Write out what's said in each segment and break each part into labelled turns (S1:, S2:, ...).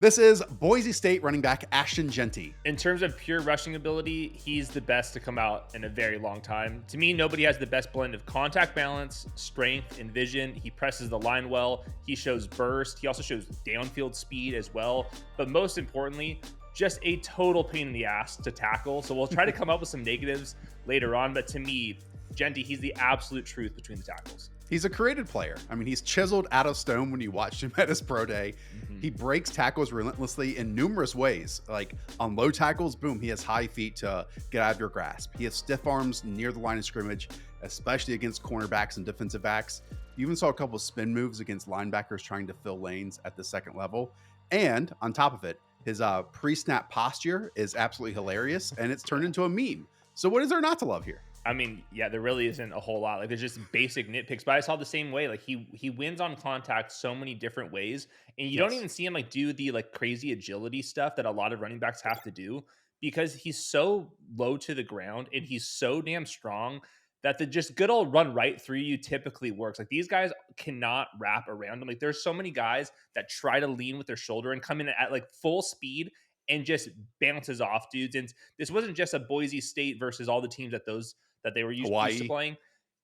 S1: This is Boise State running back Ashton Jeanty.
S2: In terms of pure rushing ability, he's the best to come out in a very long time. To me, nobody has the best blend of contact balance, strength, and vision. He presses the line well. He shows burst. He also shows downfield speed as well. But most importantly, just a total pain in the ass to tackle. So we'll try to come up with some negatives later on. But to me, Jeanty, he's the absolute truth between the tackles.
S1: He's a created player. I mean, he's chiseled out of stone when you watched him at his pro day.
S2: Mhm.
S1: He breaks tackles relentlessly in numerous ways. Like on low tackles, boom, he has high feet to get out of your grasp. He has stiff arms near the line of scrimmage, especially against cornerbacks and defensive backs. You even saw a couple of spin moves against linebackers trying to fill lanes at the second level. And on top of it, his pre-snap posture is absolutely hilarious, and it's turned into a meme. So what is there not to love here?
S2: I mean, yeah, there really isn't a whole lot. Like, there's just basic nitpicks, but I saw the same way. Like, he wins on contact so many different ways, and you don't
S1: Yes.
S2: even see him like do the like crazy agility stuff that a lot of running backs have to do because he's so low to the ground and he's so damn strong that the just good old run right through you typically works. Like, these guys cannot wrap around him. Like, there's so many guys that try to lean with their shoulder and come in at like full speed and just bounces off dudes. And this wasn't just a Boise State versus all the teams that they were used to
S1: Hawaii.
S2: playing,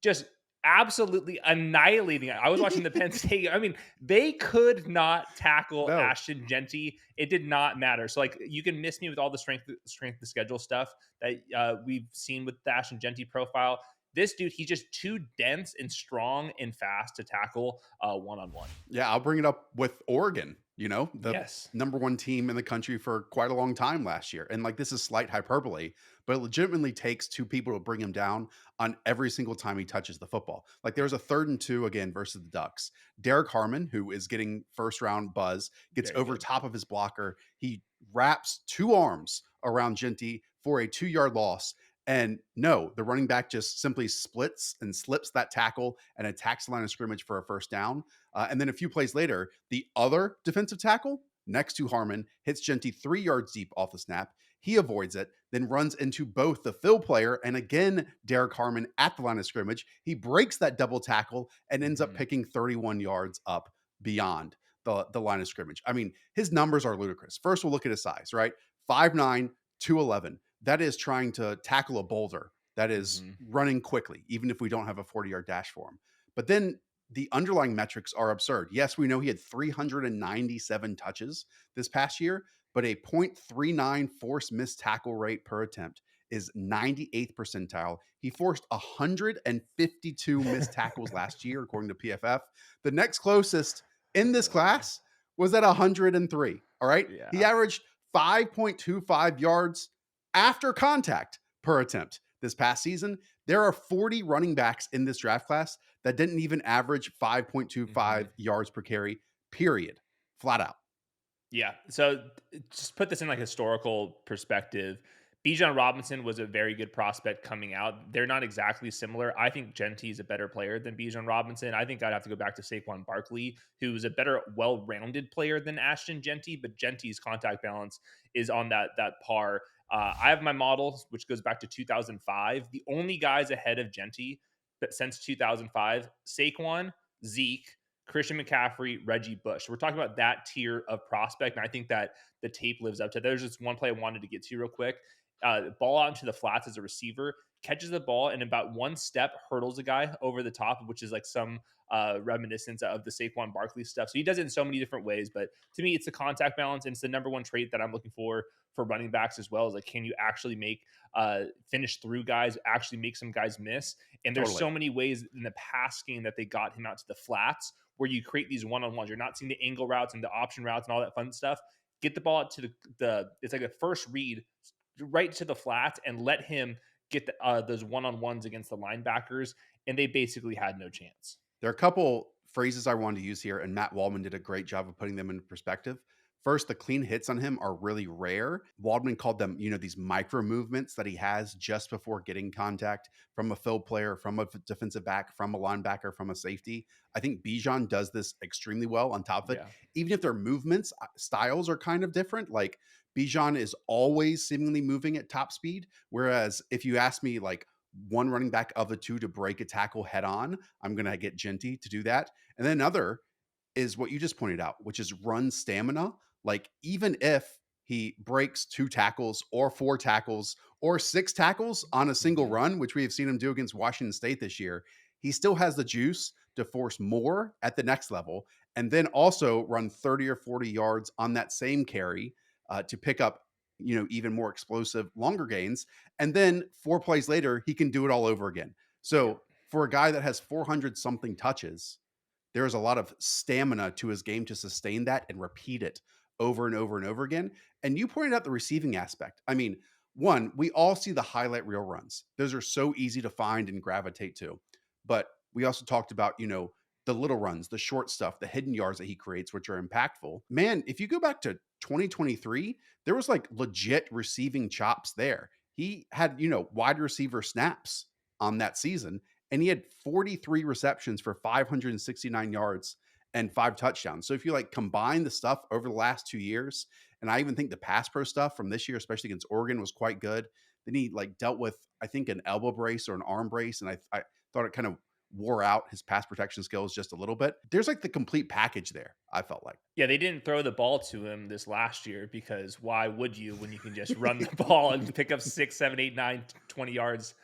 S2: just absolutely annihilating it. I was watching the Penn State. I mean, they could not tackle
S1: No.
S2: Ashton Jeanty. It did not matter. So, like, you can miss me with all the strength to schedule stuff that we've seen with the Ashton Jeanty profile. This dude, he's just too dense and strong and fast to tackle one on one.
S1: Yeah, I'll bring it up with Oregon, the
S2: Yes.
S1: number one team in the country for quite a long time last year. And like this is slight hyperbole, but it legitimately takes two people to bring him down on every single time he touches the football. Like there's a 3rd and 2 again versus the Ducks. Derek Harmon, who is getting first round buzz, gets
S2: Very
S1: over
S2: good.
S1: top of his blocker. He wraps two arms around Genty for a 2-yard loss. And no, the running back just simply splits and slips that tackle and attacks the line of scrimmage for a first down. And then a few plays later, the other defensive tackle next to Harmon hits Genty 3 yards deep off the snap. He avoids it, then runs into both the fill player and again Derek Harmon at the line of scrimmage. He breaks that double tackle and ends up
S2: Mhm.
S1: picking 31 yards up beyond the line of scrimmage. I mean, his numbers are ludicrous. First, we'll look at his size, right? 5'9, 211. That is trying to tackle a boulder. That is
S2: Mhm.
S1: running quickly, even if we don't have a 40-yard dash for him. But then the underlying metrics are absurd. Yes, we know he had 397 touches this past year, but a 0.39 force missed tackle rate per attempt is 98th percentile. He forced 152 missed tackles last year, according to PFF. The next closest in this class was at 103. All right. He
S2: Yeah.
S1: averaged 5.25 yards after contact per attempt this past season. There are 40 running backs in this draft class that didn't even average
S2: Mhm.
S1: 5.25 yards per carry, period. Flat out.
S2: Yeah. So just put this in like historical perspective. Bijan Robinson was a very good prospect coming out. They're not exactly similar. I think Genty is a better player than Bijan Robinson. I think I'd have to go back to Saquon Barkley, who's a better, well-rounded player than Ashton Genty, but Genty's contact balance is on that par. I have my model, which goes back to 2005. The only guys ahead of Genty, but since 2005, Saquon, Zeke, Christian McCaffrey, Reggie Bush. We're talking about that tier of prospect, and I think that the tape lives up to. There's just one play I wanted to get to real quick. Ball out into the flats as a receiver, catches the ball, and about one step hurdles a guy over the top, which is like some reminiscence of the Saquon Barkley stuff. So he does it in so many different ways. But to me, it's the contact balance, and it's the number one trait that I'm looking for running backs as well. Is like, can you actually make finish through guys, actually make some guys miss? And there's
S1: Totally.
S2: so many ways in the pass game that they got him out to the flats where you create these one-on-ones. You're not seeing the angle routes and the option routes and all that fun stuff. Get the ball out to the it's like a first read right to the flat and let him get those one-on-ones against the linebackers, and they basically had no chance.
S1: There are a couple phrases I wanted to use here, and Matt Waldman did a great job of putting them in perspective. First, the clean hits on him are really rare. Waldman called them, these micro movements that he has just before getting contact from a field player, from a defensive back, from a linebacker, from a safety. I think Bijan does this extremely well on top of it.
S2: Yeah.
S1: Even if their movements styles are kind of different, like Bijan is always seemingly moving at top speed. Whereas if you ask me, like, one running back of the two to break a tackle head on, I'm going to get Genty to do that. And then another is what you just pointed out, which is run stamina. Like, even if he breaks 2 tackles or 4 tackles or 6 tackles on a single
S2: Mhm.
S1: run, which we have seen him do against Washington State this year, he still has the juice to force more at the next level and then also run 30 or 40 yards on that same carry to pick up, even more explosive, longer gains. And then 4 plays later, he can do it all over again.
S2: Yep.
S1: So for a guy that has 400 something touches, there's a lot of stamina to his game to sustain that and repeat it over and over and over again. And you pointed out the receiving aspect. I mean, one, we all see the highlight reel runs. Those are so easy to find and gravitate to. But we also talked about, the little runs, the short stuff, the hidden yards that he creates, which are impactful. Man, if you go back to 2023, there was like legit receiving chops there. He had, wide receiver snaps on that season, and he had 43 receptions for 569 yards and 5 touchdowns. So if you like combine the stuff over the last 2 years, and I even think the pass pro stuff from this year, especially against Oregon, was quite good. Then he like dealt with, I think, an elbow brace or an arm brace, and I thought it kind of wore out his pass protection skills just a little bit. There's like the complete package there, I felt like.
S2: Yeah, they didn't throw the ball to him this last year because why would you when you can just run the ball and pick up 6, 7, 8, 9, 20 yards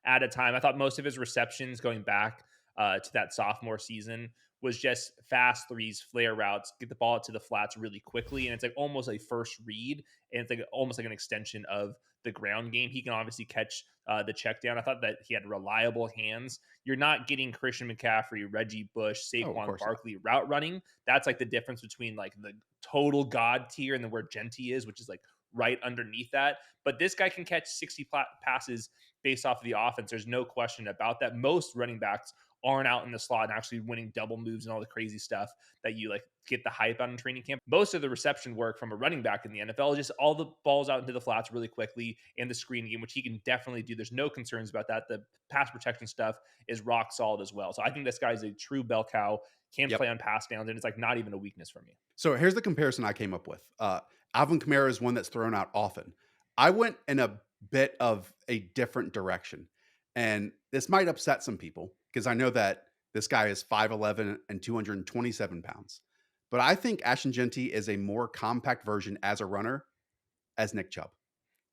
S2: at a time? I thought most of his receptions going back to that sophomore season was just fast threes, flare routes, get the ball to the flats really quickly. And it's like almost a first read. And it's like almost like an extension of the ground game. He can obviously catch the check down. I thought that he had reliable hands. You're not getting Christian McCaffrey, Reggie Bush,
S1: Oh, of
S2: Saquon
S1: course not.
S2: Barkley route running. That's like the difference between like the total god tier and then where Jeanty is, which is like right underneath that. But this guy can catch 60 passes based off of the offense. There's no question about that. Most running backs aren't out in the slot and actually winning double moves and all the crazy stuff that you like get the hype out in training camp. Most of the reception work from a running back in the NFL is just all the balls out into the flats really quickly and the screen game, which he can definitely do. There's no concerns about that. The pass protection stuff is rock solid as well. So I think this guy's a true bell cow, can
S1: Yep.
S2: play on pass downs, and it's like not even a weakness for me.
S1: So here's the comparison I came up with. Alvin Kamara is one that's thrown out often. I went in a bit of a different direction, and this might upset some people because I know that this guy is 5'11 and 227 pounds. But I think Ashton Jeanty is a more compact version as a runner as Nick Chubb.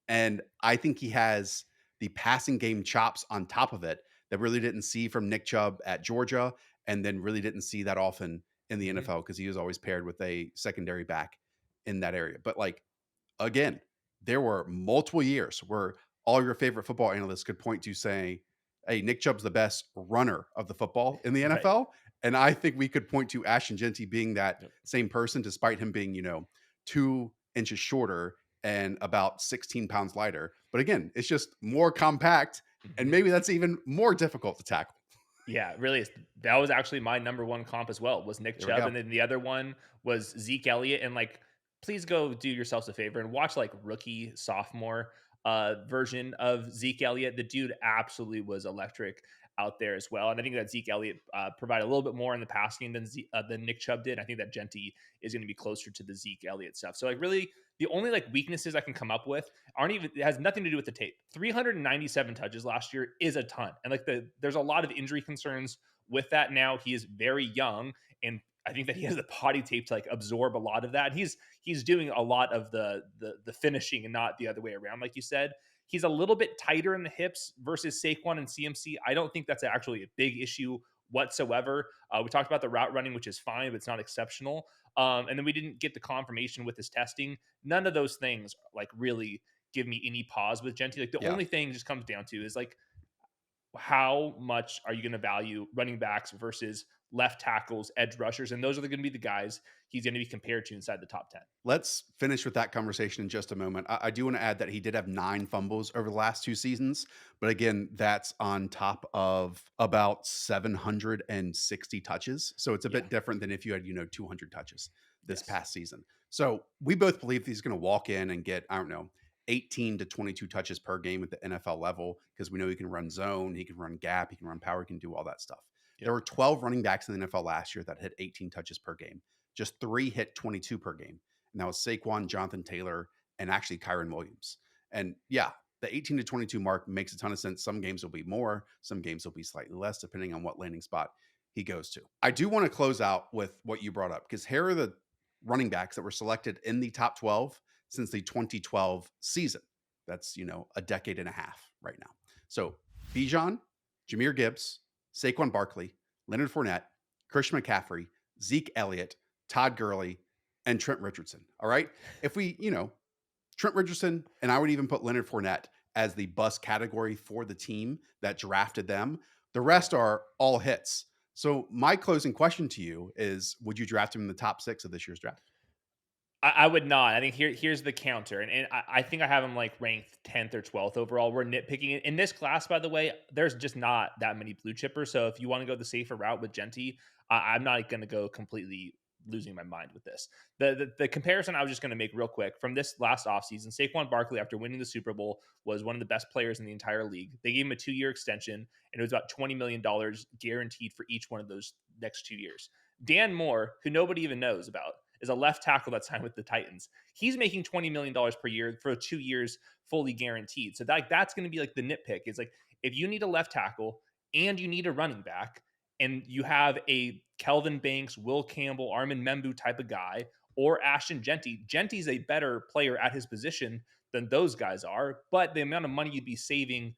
S1: And I think he has the passing game chops on top of it that really didn't see from Nick Chubb at Georgia, and then really didn't see that often in the
S2: Mhm.
S1: NFL because he was always paired with a secondary back in that area. But like, again, there were multiple years where all your favorite football analysts could point to saying, hey, Nick Chubb's the best runner of the football in the
S2: Right.
S1: NFL. And I think we could point to Ashton Jeanty being that
S2: Yep.
S1: same person, despite him being, 2 inches shorter and about 16 pounds lighter. But again, it's just more compact. And
S2: Mhm.
S1: maybe that's even more difficult to tackle.
S2: Yeah, it really is. That was actually my number one comp as well, was Nick
S1: There we
S2: Chubb,
S1: go.
S2: and then the other one was Zeke Elliott. And like, please go do yourselves a favor and watch like rookie sophomore version of Zeke Elliott. The dude absolutely was electric out there as well. And I think that Zeke Elliott provided a little bit more in the pass game than Nick Chubb did. I think that Genty is going to be closer to the Zeke Elliott stuff. So like really, the only like weaknesses I can come up with aren't even, it has nothing to do with the tape. 397 touches last year is a ton. And like there's a lot of injury concerns with that now. He is very young, and I think that he has the body tape to like absorb a lot of that. He's doing a lot of the finishing and not the other way around, like you said. He's a little bit tighter in the hips versus Saquon and CMC. I don't think that's actually a big issue whatsoever. We talked about the route running, which is fine, but it's not exceptional. And then we didn't get the confirmation with his testing. None of those things like really give me any pause with Genty. Like the
S1: Yeah.
S2: only thing just comes down to is like how much are you going to value running backs versus left tackles, edge rushers, and those are going to be the guys he's going to be compared to inside the top 10.
S1: Let's finish with that conversation in just a moment. I do want to add that he did have 9 fumbles over the last 2 seasons. But again, that's on top of about 760 touches. So it's a
S2: Yeah.
S1: bit different than if you had, 200 touches this
S2: Yes.
S1: past season. So we both believe he's going to walk in and get, I don't know, 18 to 22 touches per game at the NFL level because we know he can run zone, he can run gap, he can run power, he can do all that stuff.
S2: Yep.
S1: There were 12 running backs in the NFL last year that hit 18 touches per game. Just 3 hit 22 per game, and that was Saquon, Jonathan Taylor, and actually Kyron Williams. And yeah, the 18 to 22 mark makes a ton of sense. Some games will be more, some games will be slightly less, depending on what landing spot he goes to. I do want to close out with what you brought up because here are the running backs that were selected in the top 12 since the 2012 season. That's, a decade and a half right now. So Bijan, Jameer Gibbs, Saquon Barkley, Leonard Fournette, Christian McCaffrey, Zeke Elliott, Todd Gurley, and Trent Richardson. All right. If we, Trent Richardson, and I would even put Leonard Fournette as the bus category for the team that drafted them. The rest are all hits. So my closing question to you is: would you draft him in the top 6 of this year's draft?
S2: I would not. I think here's the counter, and I think I have him like ranked 10th or 12th overall. We're nitpicking it in this class, by the way. There's just not that many blue chippers. So if you want to go the safer route with Genty, I'm not going to go completely losing my mind with this. The comparison I was just going to make real quick from this last offseason, Saquon Barkley, after winning the Super Bowl, was one of the best players in the entire league. They gave him a 2-year extension, and it was about $20 million guaranteed for each one of those next 2 years. Dan Moore, who nobody even knows about, is a left tackle that signed with the Titans. He's making $20 million per year for 2 years, fully guaranteed. So that's going to be like the nitpick. It's like if you need a left tackle and you need a running back, and you have a Kelvin Banks, Will Campbell, Armin Membu type of guy, or Ashton Jeanty. Genty's a better player at his position than those guys are, but the amount of money you'd be saving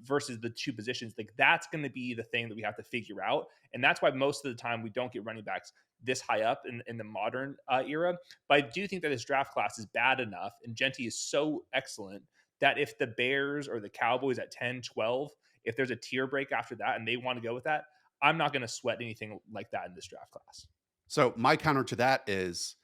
S2: versus the two positions, like that's going to be the thing that we have to figure out. And that's why most of the time we don't get running backs this high up in the modern era. But I do think that his draft class is bad enough, and Genty is so excellent that if the Bears or the Cowboys at 10, 12, if there's a tier break after that and they want to go with that, I'm not going to sweat anything like that in this draft class.
S1: So my counter to that is,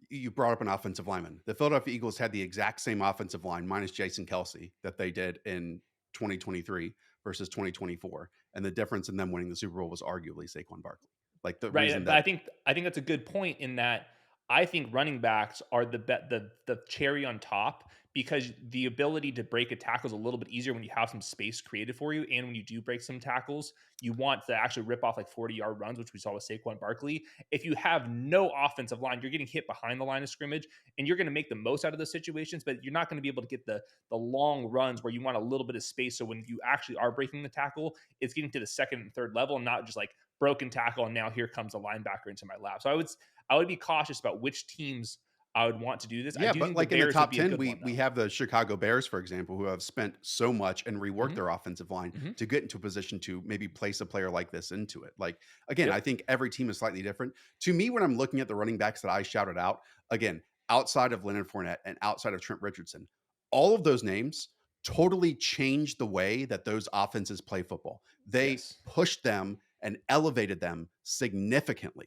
S1: you brought up an offensive lineman. The Philadelphia Eagles had the exact same offensive line minus Jason Kelsey that they did in 2023 versus 2024. And the difference in them winning the Super Bowl was arguably Saquon Barkley. Like the
S2: Right,
S1: reason
S2: but
S1: that,
S2: I think that's a good point in that I think running backs are the cherry on top because the ability to break a tackle is a little bit easier when you have some space created for you, and when you do break some tackles, you want to actually rip off like 40-yard runs, which we saw with Saquon Barkley. If you have no offensive line, you're getting hit behind the line of scrimmage, and you're going to make the most out of those situations, but you're not going to be able to get the long runs where you want a little bit of space. So when you actually are breaking the tackle, it's getting to the second and third level, not just like broken tackle, and now here comes a linebacker into my lap. So I would be cautious about which teams I would want to do this. I
S1: yeah,
S2: do
S1: but
S2: think the
S1: like in the
S2: Bears would
S1: top
S2: be a
S1: 10,
S2: good
S1: we
S2: one
S1: we
S2: though.
S1: have the Chicago Bears, for example, who have spent so much and reworked
S2: hmm
S1: their offensive line
S2: hmm
S1: to get into a position to maybe place a player like this into it. Like, again, I
S2: Yep.
S1: think every team is slightly different. To me, when I'm looking at the running backs that I shouted out, again, outside of Leonard Fournette and outside of Trent Richardson, all of those names totally changed the way that those offenses play football. They
S2: Yes.
S1: pushed them and elevated them significantly.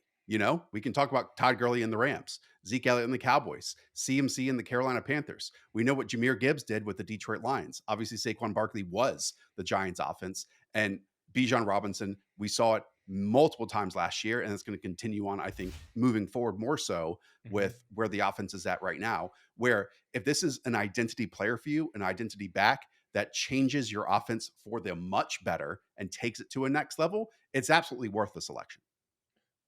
S1: We can talk about Todd Gurley and the Rams, Zeke Elliott and the Cowboys, CMC and the Carolina Panthers. We know what Jameer Gibbs did with the Detroit Lions. Obviously, Saquon Barkley was the Giants offense. And Bijan Robinson, we saw it multiple times last year, and it's going to continue on, I think, moving forward more so
S2: hmm
S1: with where the offense is at right now, where if this is an identity player for you, an identity back that changes your offense for the much better and takes it to a next level, it's absolutely worth the selection.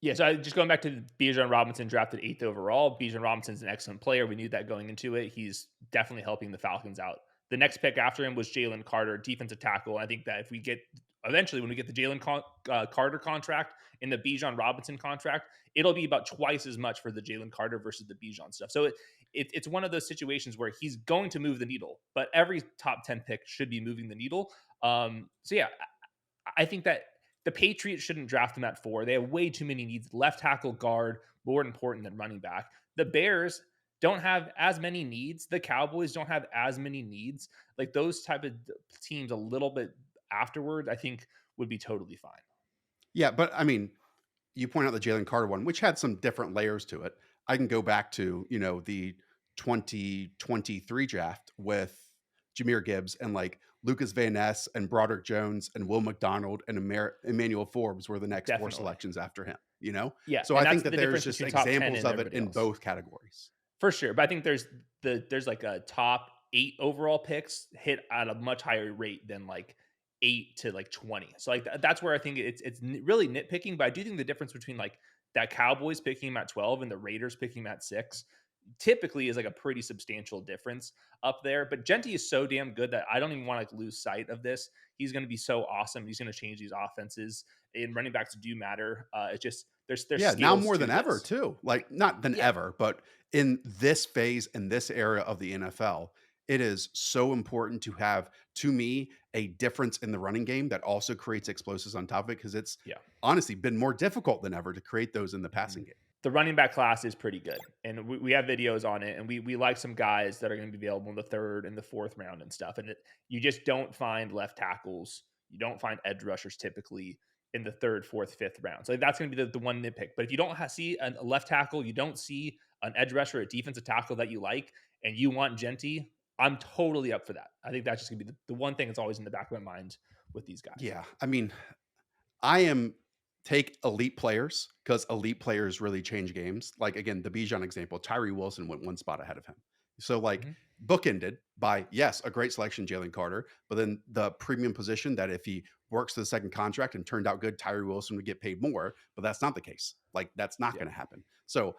S2: Yeah, so just going back to Bijan Robinson, drafted 8th overall. Bijan Robinson's an excellent player. We knew that going into it. He's definitely helping the Falcons out. The next pick after him was Jalen Carter, defensive tackle. I think that if we get eventually when we get the Carter contract and the Bijan Robinson contract, it'll be about twice as much for the Jalen Carter versus the Bijan stuff. So it's one of those situations where he's going to move the needle, but every top 10 pick should be moving the needle. So yeah, I think that the Patriots shouldn't draft him at 4. They have way too many needs. Left tackle, guard, more important than running back. The Bears don't have as many needs. The Cowboys don't have as many needs. Like those type of teams a little bit afterwards, I think would be totally fine.
S1: Yeah, but I mean, you point out the Jalen Carter one, which had some different layers to it. I can go back to, the 2023 draft with Jameer Gibbs and like Lucas Van Ness and Broderick Jones and Will McDonald and Emmanuel Forbes were the next 4
S2: Definitely.
S1: selections after him.
S2: Yeah,
S1: So
S2: and
S1: I
S2: that's
S1: think that
S2: the
S1: there's
S2: difference
S1: just
S2: between top 10
S1: examples
S2: and
S1: of it
S2: everybody
S1: in
S2: else.
S1: both categories.
S2: For sure, but I think there's like a top 8 overall picks hit at a much higher rate than like 8 to like 20. So like that's where I think it's really nitpicking, but I do think the difference between like that Cowboys picking him at 12 and the Raiders picking him at 6 typically is like a pretty substantial difference up there. But Genty is so damn good that I don't even want to lose sight of this. He's going to be so awesome. He's going to change these offenses, and running backs do matter. It's just Their
S1: Yeah, now
S2: steals
S1: more
S2: to
S1: than ever
S2: this.
S1: too. Like, not than
S2: Yeah.
S1: ever, but in this phase, in this era of the NFL, it is so important to have, to me, a difference in the running game that also creates explosives on top of it, because it's
S2: Yeah.
S1: honestly been more difficult than ever to create those in the passing
S2: Mhm.
S1: game.
S2: The running back class is pretty good, and we have videos on it, and we like some guys that are going to be available in the third and the fourth round and stuff. And you just don't find left tackles, you don't find edge rushers typically in the third, fourth, fifth round. So that's going to be the one nitpick. But if you don't see a left tackle, you don't see an edge rusher, a defensive tackle that you like, and you want Genty, I'm totally up for that. I think that's just going to be the one thing that's always in the back of my mind with these guys.
S1: Yeah, I mean, I am take elite players because elite players really change games. Like again, the Bijan example, Tyree Wilson went one spot ahead of him. So like
S2: Mhm.
S1: bookended by yes, a great selection, Jalen Carter, but then the premium position that if he works to the second contract and turned out good, Tyree Wilson would get paid more. But that's not the case. Like that's not
S2: Yeah.
S1: going to happen. So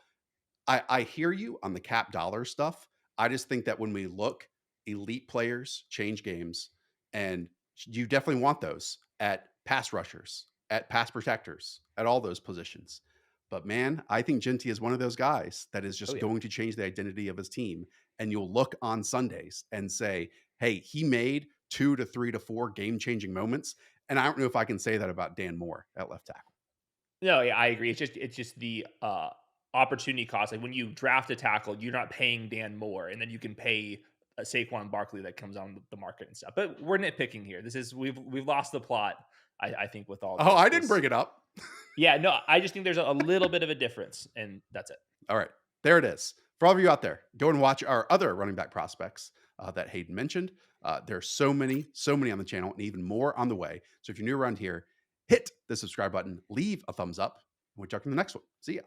S1: I hear you on the cap dollar stuff. I just think that when we look, elite players change games, and you definitely want those at pass rushers, at pass protectors, at all those positions. But man, I think Genty is one of those guys that is
S2: Oh
S1: just
S2: yeah.
S1: going to change the identity of his team. And you'll look on Sundays and say, hey, he made 2 to 3 to 4 game changing moments. And I don't know if I can say that about Dan Moore at left tackle.
S2: No, yeah, I agree. It's just the opportunity cost. Like when you draft a tackle, you're not paying Dan Moore, and then you can pay Saquon Barkley that comes on the market and stuff. But we're nitpicking here. This is we've lost the plot. I think with all
S1: Oh,
S2: this
S1: I didn't
S2: this
S1: bring it up.
S2: yeah, no, I just think there's a little bit of a difference, and that's it.
S1: All right, there it is. For all of you out there, go and watch our other running back prospects that Hayden mentioned. There's so many on the channel, and even more on the way. So if you're new around here, hit the subscribe button, leave a thumbs up, and we'll talk in the next one. See ya.